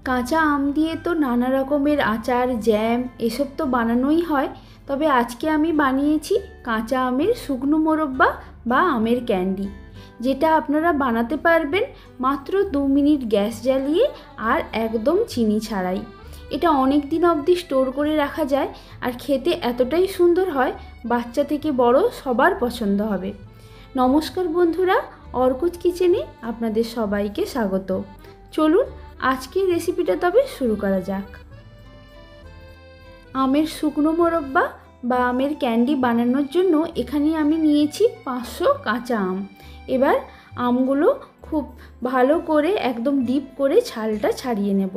কাঁচা আম দিয়ে তো নানা রকমের আচার, জ্যাম এসব তো বানানোই হয়। তবে আজকে আমি বানিয়েছি কাঁচা আমের শুকনো মোরব্বা বা আমের ক্যান্ডি, যেটা আপনারা বানাতে পারবেন মাত্র 2 মিনিট গ্যাস জ্বালিয়ে আর একদম চিনি ছাড়াই। এটা অনেক দিন অবধি স্টোর করে রাখা যায় আর খেতে এতটাই সুন্দর হয়, বাচ্চা থেকে বড় সবার পছন্দ হবে। নমস্কার বন্ধুরা, অর্কুজ কিচেনে আপনাদের সবাইকে স্বাগত। চলুন আজকের রেসিপিটা তবে শুরু করা যাক। আমের শুকনো মোরব্বা বা আমের ক্যান্ডি বানানোর জন্য এখানে আমি নিয়েছি 500 কাঁচা আম। এবার আমগুলো খুব ভালো করে একদম ডিপ করে ছালটা ছাড়িয়ে নেব।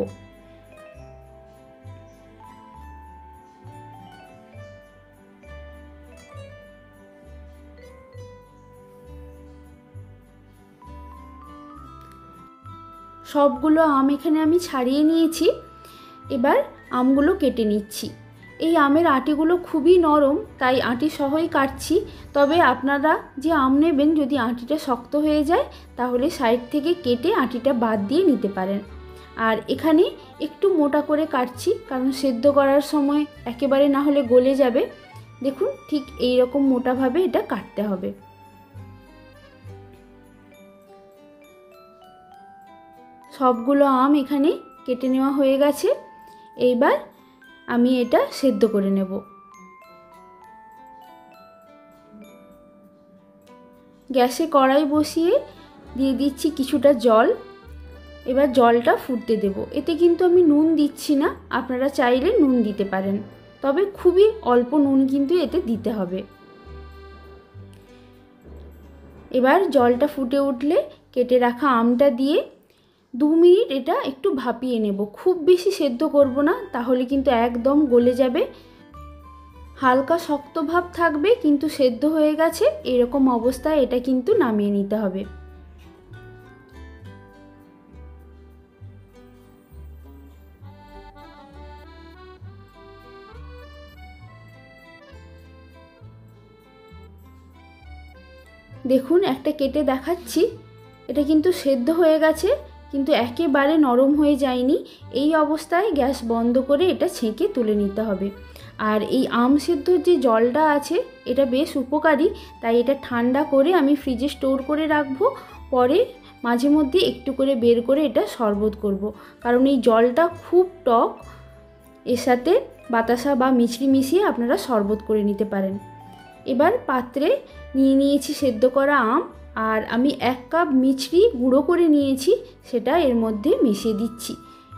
সবগুলো আম এখানে আমি ছাড়িয়ে নিয়েছি। এবার আমগুলো কেটে নিচ্ছি। এই আমের আটিগুলো খুবই নরম, তাই আটি সহই কাটছি। তবে আপনারা যে আম নেবেন যদি আটিটা শক্ত হয়ে যায় তাহলে সাইড থেকে কেটে আটিটা বাদ দিয়ে নিতে পারেন। আর এখানে একটু মোটা করে কাটছি, কারণ সেদ্ধ করার সময় একেবারে না হলে গলে যাবে। দেখুন ঠিক এই রকম মোটাভাবে এটা কাটতে হবে। সবগুলো আম এখানে কেটে নেওয়া হয়ে গেছে। এইবার আমি এটা সেদ্ধ করে নেব। গ্যাসে কড়াই বসিয়ে দিয়ে দিচ্ছি কিছুটা জল। এবার জলটা ফুটতে দেব। এতে কিন্তু আমি নুন দিচ্ছি না, আপনারা চাইলে নুন দিতে পারেন, তবে খুবই অল্প নুন কিন্তু এতে দিতে হবে। এবার জলটা ফুটে উঠলে কেটে রাখা আমটা দিয়ে 2 মিনিট এটা একটু ভাপিয়ে নেব। খুব বেশি সেদ্ধ করব না, তাহলে কিন্তু একদম গলে যাবে। হালকা শক্ত ভাব থাকবে কিন্তু সেদ্ধ হয়ে গেছে এরকম অবস্থায় এটা কিন্তু নামিয়ে নিতে হবে। দেখুন একটা কেটে দেখাচ্ছি, এটা কিন্তু সেদ্ধ হয়ে গেছে কিন্তু একেবারে নরম হয়ে যায়নি। এই অবস্থায় গ্যাস বন্ধ করে এটা ছেঁকে তুলে নিতে হবে। আর এই আম সেদ্ধর যে জলটা আছে এটা বেশ উপকারী, তাই এটা ঠান্ডা করে আমি ফ্রিজে স্টোর করে রাখবো। পরে মাঝে মধ্যে একটু করে বের করে এটা শরবত করব, কারণ এই জলটা খুব টক। এর সাথে বাতাসা বা মিছরি মিশিয়ে আপনারা শরবত করে নিতে পারেন। এবার পাত্রে নিয়ে নিয়েছি সেদ্ধ করা আম, আর আমি 1 কাপ মিছরি গুঁড়ো করে নিয়েছি, সেটা এর মধ্যে মিশিয়ে দিচ্ছি।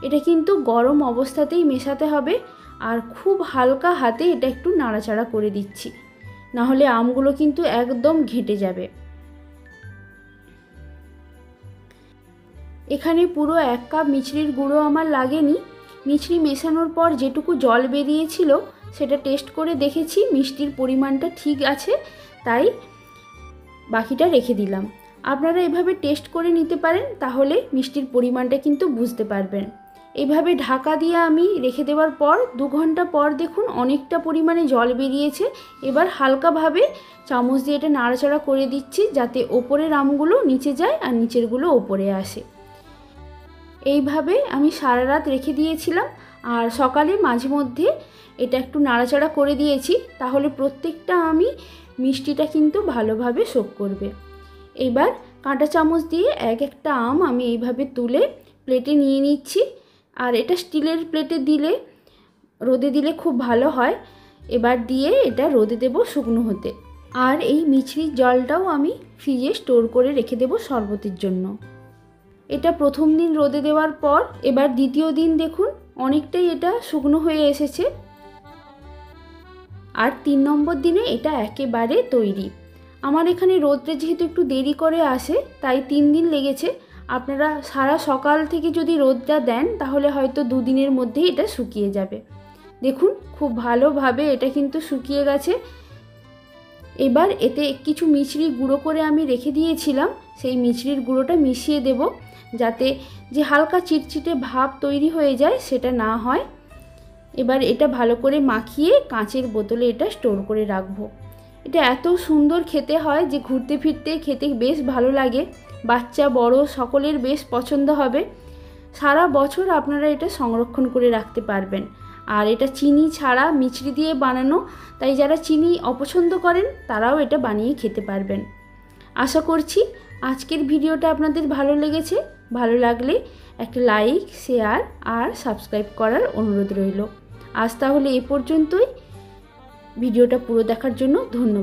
এটা কিন্তু গরম অবস্থাতেই মেশাতে হবে আর খুব হালকা হাতে এটা একটু নাড়াচাড়া করে দিচ্ছি, নাহলে আমগুলো কিন্তু একদম ঘেঁটে যাবে। এখানে পুরো 1 কাপ মিছরির গুঁড়ো আমার লাগেনি। মিছরি মেশানোর পর যেটুকু জল বেরিয়েছিল সেটা টেস্ট করে দেখেছি মিষ্টির পরিমাণটা ঠিক আছে, তাই বাকিটা রেখে দিলাম। আপনারা এভাবে টেস্ট করে নিতে পারেন, তাহলে মিষ্টির পরিমাণটা কিন্তু বুঝতে পারবেন। এইভাবে ঢাকা দিয়ে আমি রেখে দেওয়ার পর 2 ঘন্টা পর দেখুন অনেকটা পরিমাণে জল বেরিয়েছে। এবার হালকাভাবে চামচ দিয়ে এটা নাড়াচাড়া করে দিচ্ছি, যাতে ওপরের আমগুলো নিচে যায় আর নিচেরগুলো ওপরে আসে। এইভাবে আমি সারা রাত রেখে দিয়েছিলাম আর সকালে মাঝে মধ্যে এটা একটু নাড়াচাড়া করে দিয়েছি, তাহলে প্রত্যেকটা আমি মিষ্টিটা কিন্তু ভালোভাবে শোক করবে। এবার কাঁটা চামচ দিয়ে একটা আম আমি এইভাবে তুলে প্লেটে নিয়ে নিচ্ছি। আর এটা স্টিলের প্লেটে দিলে, রোদে দিলে খুব ভালো হয়। এবার দিয়ে এটা রোদে দেব শুকনো হতে। আর এই মিছরির জলটাও আমি ফ্রিজে স্টোর করে রেখে দেব শরবতের জন্য। এটা প্রথম দিন রোদে দেওয়ার পর এবার দ্বিতীয় দিন দেখুন অনেকটাই এটা শুকনো হয়ে এসেছে। আর 3 নম্বর দিনে এটা একেবারে তৈরি। আমার এখানে রোদটা যেহেতু একটু দেরি করে আসে তাই 3 দিন লেগেছে। আপনারা সারা সকাল থেকে যদি রোদটা দেন তাহলে হয়তো 2 দিনের মধ্যেই এটা শুকিয়ে যাবে। দেখুন খুব ভালোভাবে এটা কিন্তু শুকিয়ে গেছে। এবার এতে কিছু মিছরি গুঁড়ো করে আমি রেখে দিয়েছিলাম, সেই মিছরির গুঁড়োটা মিশিয়ে দেব, যাতে যে হালকা চিটচিটে ভাব তৈরি হয়ে যায় সেটা না হয়। এবার এটা ভালো করে মাখিয়ে কাঁচের বোতলে এটা স্টোর করে রাখবো। এটা এত সুন্দর খেতে হয় যে ঘুরতে ফিরতে খেতে বেশ ভালো লাগে, বাচ্চা বড় সকলের বেশ পছন্দ হবে। সারা বছর আপনারা এটা সংরক্ষণ করে রাখতে পারবেন। আর এটা চিনি ছাড়া মিছরি দিয়ে বানানো, তাই যারা চিনি অপছন্দ করেন তারাও এটা বানিয়ে খেতে পারবেন। আশা করছি আজকের ভিডিওটা আপনাদের ভালো লেগেছে। ভালো লাগলে একটা লাইক, শেয়ার আর সাবস্ক্রাইব করার অনুরোধ রইল। আজ তাহলে এ পর্যন্তই। ভিডিওটা পুরো দেখার জন্য ধন্যবাদ।